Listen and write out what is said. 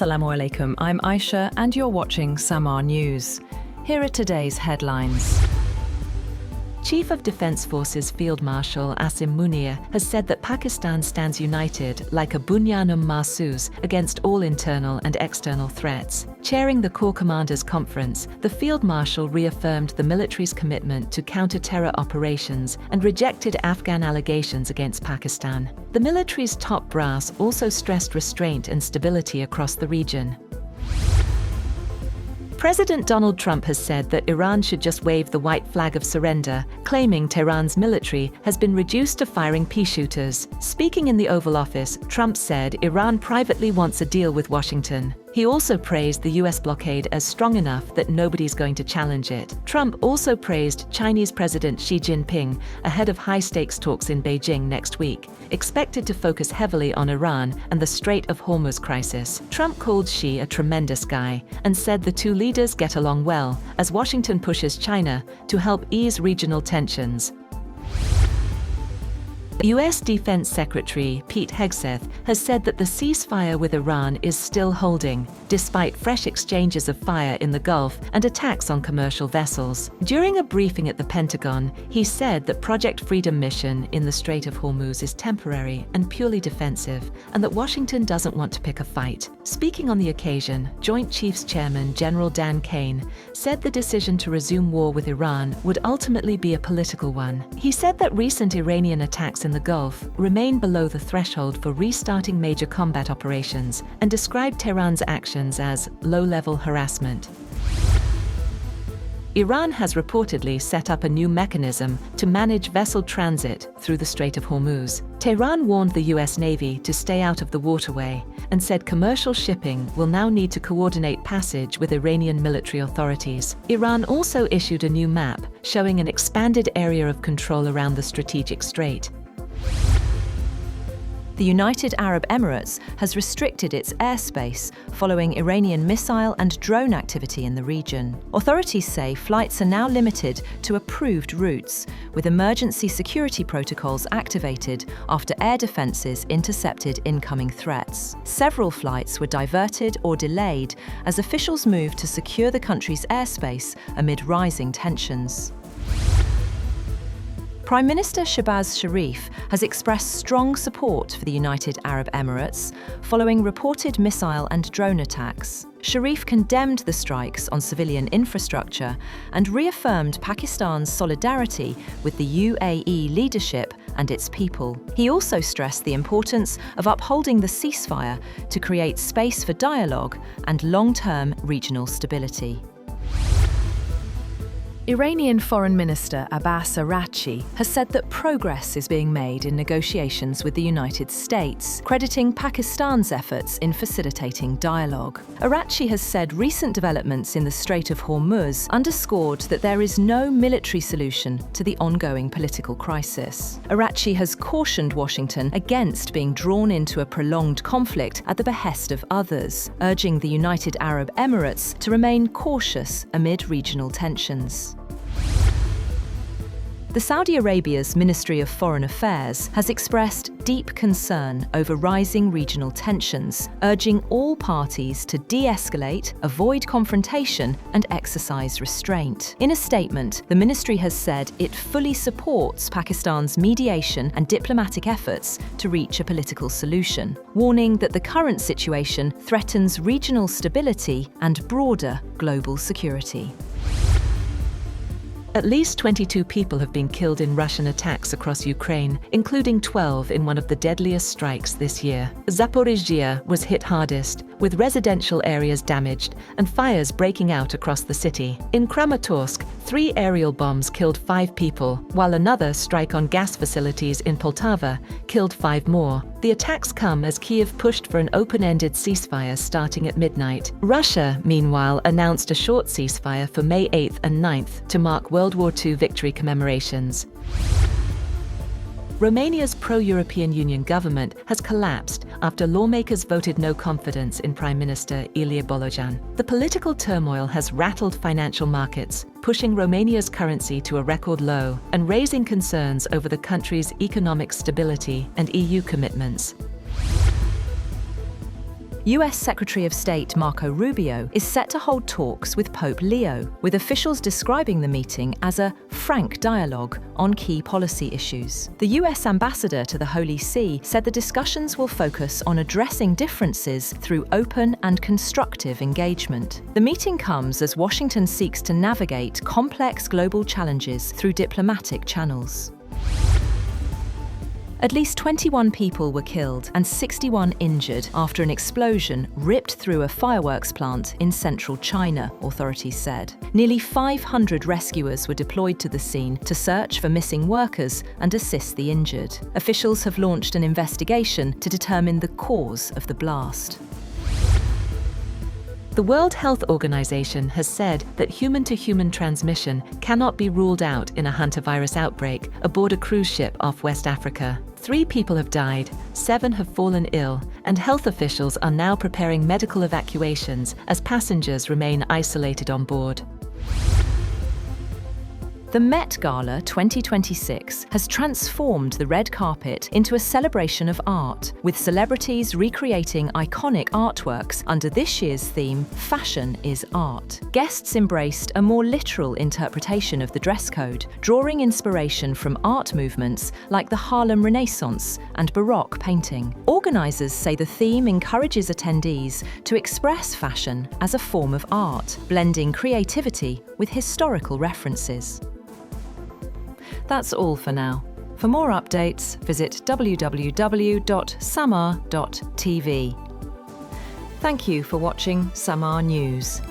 Assalamu alaikum, I'm Aisha and you're watching Samaa News. Here are today's headlines. Chief of Defense Forces Field Marshal Asim Munir has said that Pakistan stands united like a Bunyan-um-Marsoos against all internal and external threats. Chairing the Corps Commanders Conference, the Field Marshal reaffirmed the military's commitment to counter-terror operations and rejected Afghan allegations against Pakistan. The military's top brass also stressed restraint and stability across the region. President Donald Trump has said that Iran should just wave the white flag of surrender, claiming Tehran's military has been reduced to firing pea shooters. Speaking in the Oval Office, Trump said Iran privately wants a deal with Washington. He also praised the US blockade as strong enough that nobody's going to challenge it. Trump also praised Chinese President Xi Jinping ahead of high-stakes talks in Beijing next week, expected to focus heavily on Iran and the Strait of Hormuz crisis. Trump called Xi a tremendous guy and said the two leaders get along well as Washington pushes China to help ease regional tensions. US Defense Secretary Pete Hegseth has said that the ceasefire with Iran is still holding, despite fresh exchanges of fire in the Gulf and attacks on commercial vessels. During a briefing at the Pentagon, he said that Project Freedom mission in the Strait of Hormuz is temporary and purely defensive, and that Washington doesn't want to pick a fight. Speaking on the occasion, Joint Chiefs Chairman General Dan Kane said the decision to resume war with Iran would ultimately be a political one. He said that recent Iranian attacks in the Gulf remain below the threshold for restarting major combat operations and described Tehran's actions as low-level harassment. Iran has reportedly set up a new mechanism to manage vessel transit through the Strait of Hormuz. Tehran warned the US Navy to stay out of the waterway and said commercial shipping will now need to coordinate passage with Iranian military authorities. Iran also issued a new map showing an expanded area of control around the strategic strait. The United Arab Emirates has restricted its airspace following Iranian missile and drone activity in the region. Authorities say flights are now limited to approved routes, with emergency security protocols activated after air defenses intercepted incoming threats. Several flights were diverted or delayed as officials moved to secure the country's airspace amid rising tensions. Prime Minister Shehbaz Sharif has expressed strong support for the United Arab Emirates following reported missile and drone attacks. Sharif condemned the strikes on civilian infrastructure and reaffirmed Pakistan's solidarity with the UAE leadership and its people. He also stressed the importance of upholding the ceasefire to create space for dialogue and long-term regional stability. Iranian Foreign Minister Abbas Araghchi has said that progress is being made in negotiations with the United States, crediting Pakistan's efforts in facilitating dialogue. Araghchi has said recent developments in the Strait of Hormuz underscored that there is no military solution to the ongoing political crisis. Araghchi has cautioned Washington against being drawn into a prolonged conflict at the behest of others, urging the United Arab Emirates to remain cautious amid regional tensions. The Saudi Arabia's Ministry of Foreign Affairs has expressed deep concern over rising regional tensions, urging all parties to de-escalate, avoid confrontation, and exercise restraint. In a statement, the ministry has said it fully supports Pakistan's mediation and diplomatic efforts to reach a political solution, warning that the current situation threatens regional stability and broader global security. At least 22 people have been killed in Russian attacks across Ukraine, including 12 in one of the deadliest strikes this year. Zaporizhzhia was hit hardest, with residential areas damaged and fires breaking out across the city. In Kramatorsk, 3 aerial bombs killed 5 people, while another strike on gas facilities in Poltava killed 5 more. The attacks come as Kyiv pushed for an open-ended ceasefire starting at midnight. Russia, meanwhile, announced a short ceasefire for May 8th and 9th to mark World War II victory commemorations. Romania's pro-European Union government has collapsed after lawmakers voted no confidence in Prime Minister Ilie Bolojan. The political turmoil has rattled financial markets, pushing Romania's currency to a record low and raising concerns over the country's economic stability and EU commitments. US Secretary of State Marco Rubio is set to hold talks with Pope Leo, with officials describing the meeting as a frank dialogue on key policy issues. The US ambassador to the Holy See said the discussions will focus on addressing differences through open and constructive engagement. The meeting comes as Washington seeks to navigate complex global challenges through diplomatic channels. At least 21 people were killed and 61 injured after an explosion ripped through a fireworks plant in central China, authorities said. Nearly 500 rescuers were deployed to the scene to search for missing workers and assist the injured. Officials have launched an investigation to determine the cause of the blast. The World Health Organization has said that human-to-human transmission cannot be ruled out in a hantavirus outbreak aboard a cruise ship off West Africa. 3 people have died, 7 have fallen ill, and health officials are now preparing medical evacuations as passengers remain isolated on board. The Met Gala 2026 has transformed the red carpet into a celebration of art, with celebrities recreating iconic artworks under this year's theme, Fashion is Art. Guests embraced a more literal interpretation of the dress code, drawing inspiration from art movements like the Harlem Renaissance and Baroque painting. Organisers say the theme encourages attendees to express fashion as a form of art, blending creativity with historical references. That's all for now. For more updates, visit www.samaa.tv. Thank you for watching Samaa News.